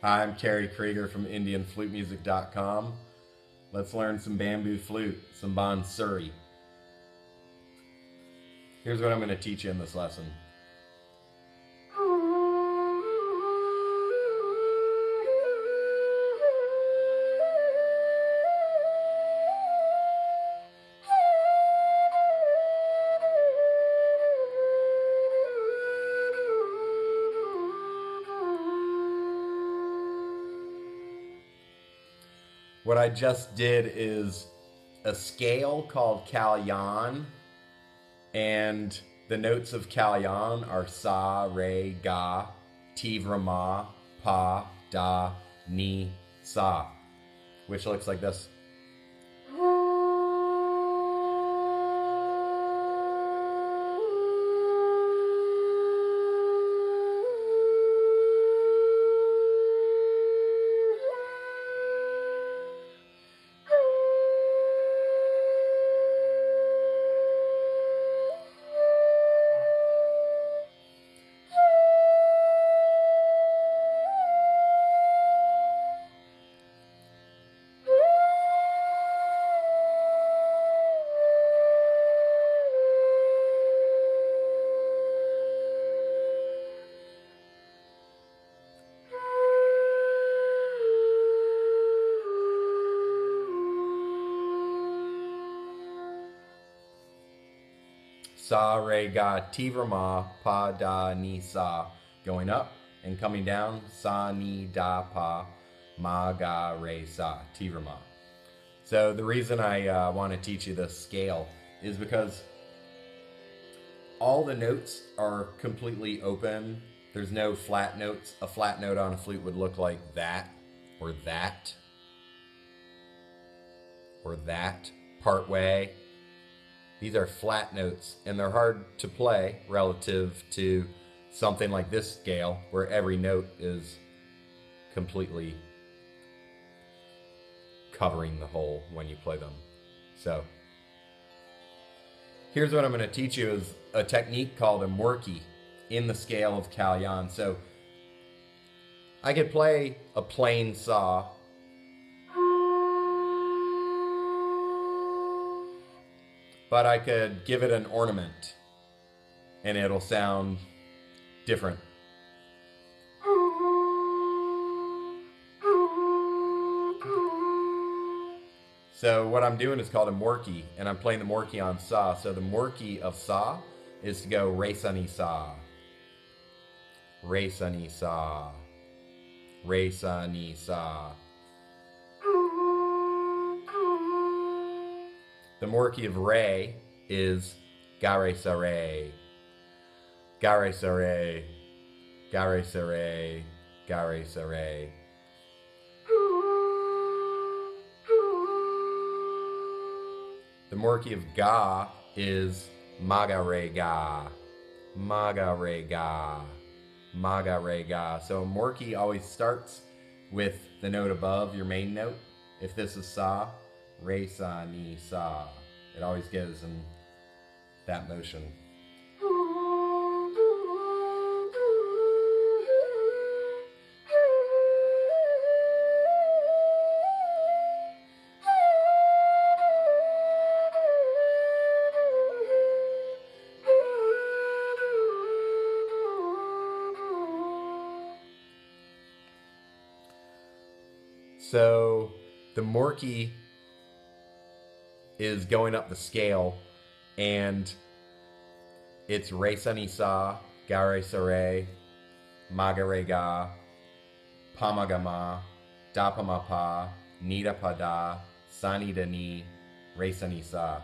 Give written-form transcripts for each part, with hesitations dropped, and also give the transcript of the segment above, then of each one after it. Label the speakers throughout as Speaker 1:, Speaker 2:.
Speaker 1: Hi, I'm Kerry Kriger from IndianFluteMusic.com. Let's learn some bamboo flute, some Bansuri. Here's what I'm going to teach you in this lesson. What I just did is a scale called Kalyan, and the notes of Kalyan are sa, re, ga, Teevra Ma, pa, da, ni, sa, which looks like this. Sa, re, ga, Teevra Ma, pa, da, ni, sa. Going up and coming down. Sa, ni, da, pa, ma, ga, re, sa. Teevra Ma. So the reason I want to teach you this scale is because all the notes are completely open. There's no flat notes. A flat note on a flute would look like that, or that, or that, part way. These are flat notes, and they're hard to play relative to something like this scale, where every note is completely covering the whole when you play them. So, here's what I'm going to teach you is a technique called a murki in the scale of Kalyan. So, I could play a plain saw, but I could give it an ornament and it'll sound different. So what I'm doing is called a murki, and I'm playing the murki on sa. So the murki of sa is to go re sa ni sa, re sa ni sa, re sa ni sa. The murki of re is ga re sa re, ga re sa re, ga re sa re, ga re sa re. The murki of ga is ma ga re ga, ma ga re ga, ma ga re ga. So a murki always starts with the note above your main note. If this is sa, re sa ni sa. It always goes in that motion. So the murki is going up the scale, and it's re sa ni sa, ga re sa re, ma ga re ga, pa ma ga ma, da pa ma pa, ni da pa da, sa ni da ni, re sa ni sa.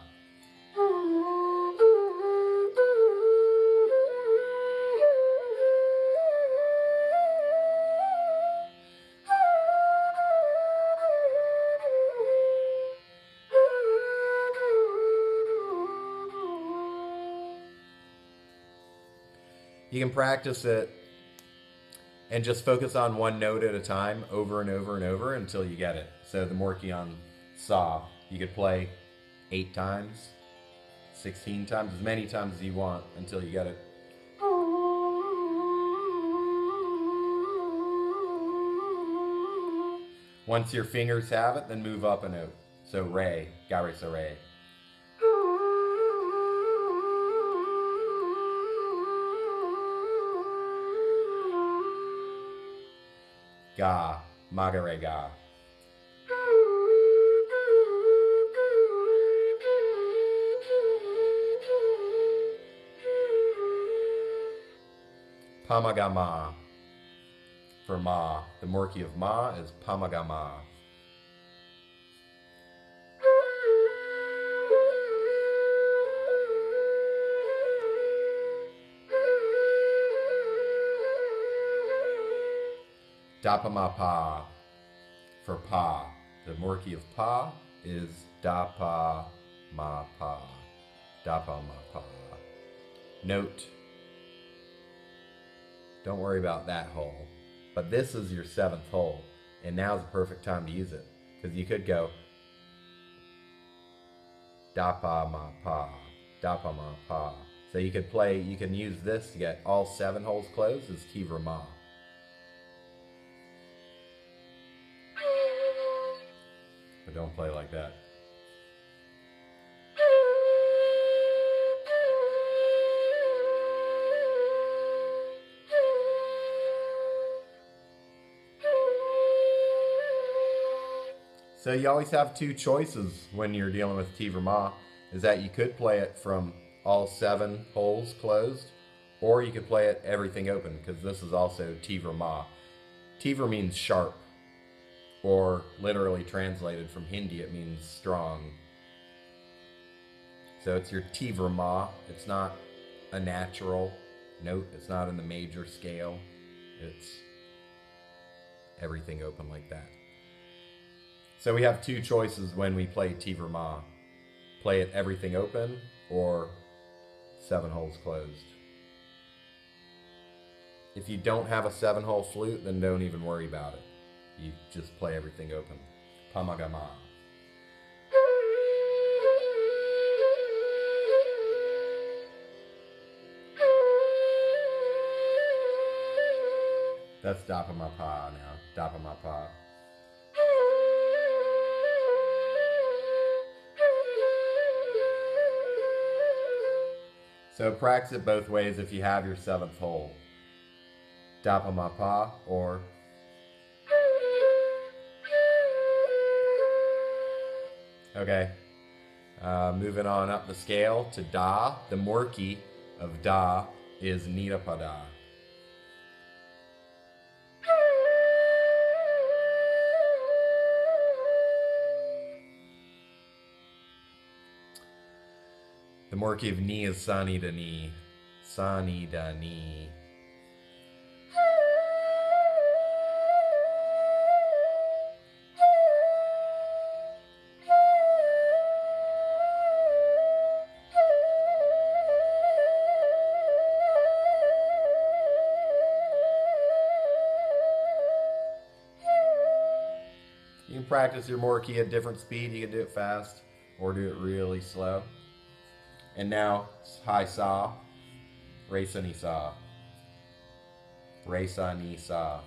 Speaker 1: You can practice it and just focus on one note at a time over and over and over until you get it. So the murki on sa, you could play 8 times, 16 times, as many times as you want until you get it. Once your fingers have it, then move up a note. So re, ga, re, sa, re. Ga, ma, ga, re, ga. Pa, ma, ga, ma. For ma, the murki of ma is pa, ma, ga, ma. Da, pa, ma, pa. For pa, the murki of pa is da, pa, ma, pa. Da, pa, ma, pa. Note, don't worry about that hole. But this is your 7th hole, and now's the perfect time to use it, because you could go da, pa, ma, pa, da, pa, ma, pa. So you could play, you can use this to get all 7 holes closed as Teevra Ma. But don't play like that. So you always have 2 choices when you're dealing with Teevra Ma, is that you could play it from all 7 holes closed, or you could play it everything open, because this is also Teevra Ma. Teevra means sharp, or literally translated from Hindi, it means strong. So it's your Teevra Ma. It's not a natural note, it's not in the major scale, it's everything open like that. So we have 2 choices when we play Teevra Ma. Play it everything open or 7 holes closed. If you don't have a 7-hole flute, then don't even worry about it. You just play everything open. Pa, ma, ga, ma. That's da, pa, ma, pa now. Da, pa, ma, pa. So practice it both ways if you have your 7th hole. Da, pa, ma, pa, or okay. Moving on up the scale to da. The murki of da is nida pa da. The murki of ni is sani da ni. Sani da ni. You can practice your murki at different speed. You can do it fast or do it really slow. And now, high sa, re sa ni sa, re sa ni sa.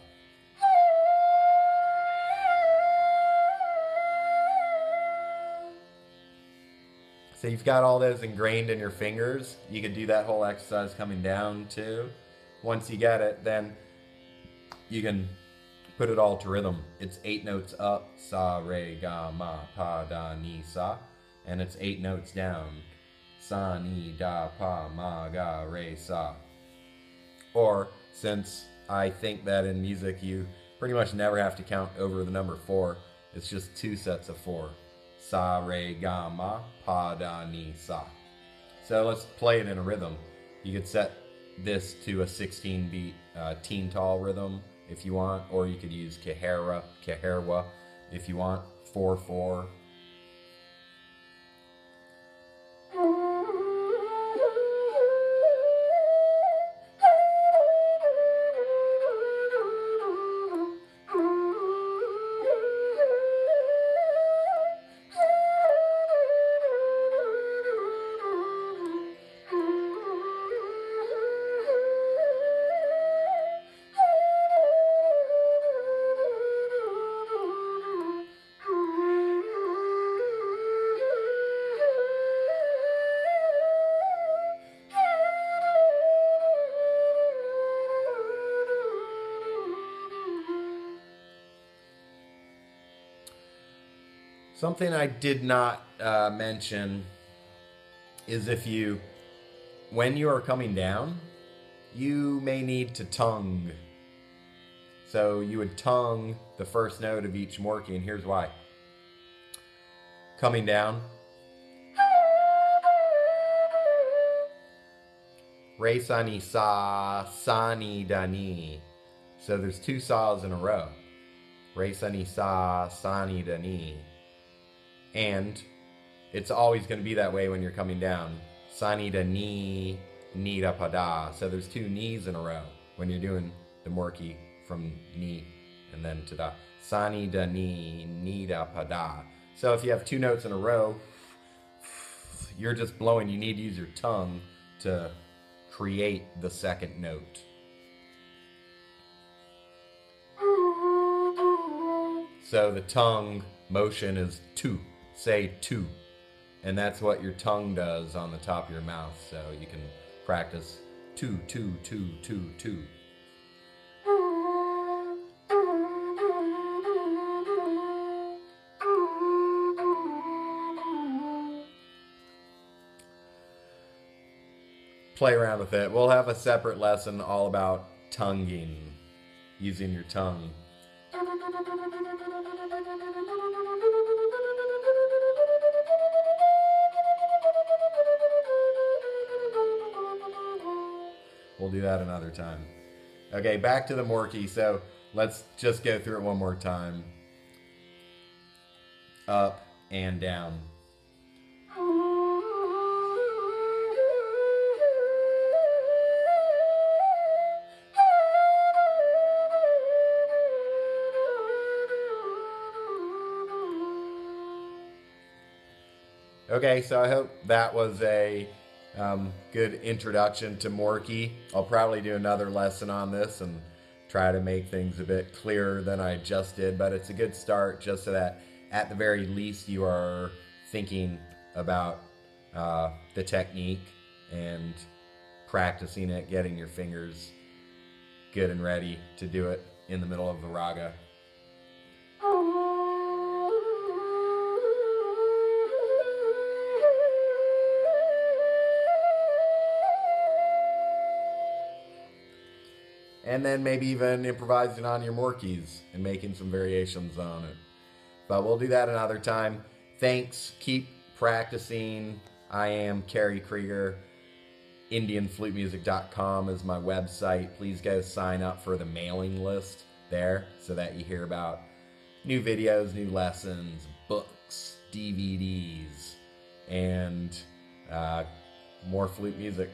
Speaker 1: So you've got all those ingrained in your fingers. You could do that whole exercise coming down too. Once you get it, then you can put it all to rhythm. It's 8 notes up, sa, re, ga, ma, pa, da, ni, sa. And it's 8 notes down. Sa, ni, da, pa, ma, ga, re, sa. Or, since I think that in music you pretty much never have to count over the number 4, it's just 2 sets of 4. Sa, re, ga, ma, pa, da, ni, sa. So let's play it in a rhythm. You could set this to a 16-beat teen tall rhythm if you want, or you could use keherwa if you want, 4/4. Something I did not mention is when you are coming down, you may need to tongue. So you would tongue the first note of each murki, and here's why. Coming down, re sa ni sa, sa ni da ni. So there's two saws in a row. Re sa ni sa, sa ni da ni. And it's always going to be that way when you're coming down. Sa ni da ni, ni da pa da. So there's two knees in a row when you're doing the murki from ni and then to da. Sa ni da ni, ni da pa da. So if you have two notes in a row, you're just blowing. You need to use your tongue to create the second note. So the tongue motion is tu. Say tu. And that's what your tongue does on the top of your mouth. So you can practice tu, tu, tu, tu, tu. Play around with it. We'll have a separate lesson all about tonguing, using your tongue. We'll do that another time. Okay, back to the murki. So let's just go through it one more time. Up and down. Okay, so I hope that was a good introduction to murki. I'll probably do another lesson on this and try to make things a bit clearer than I just did, but it's a good start just so that at the very least you are thinking about the technique and practicing it, getting your fingers good and ready to do it in the middle of the raga. And then maybe even improvising on your murkis and making some variations on it. But we'll do that another time. Thanks. Keep practicing. I am Kerry Kriger. IndianFluteMusic.com is my website. Please go sign up for the mailing list there so that you hear about new videos, new lessons, books, DVDs, and more flute music.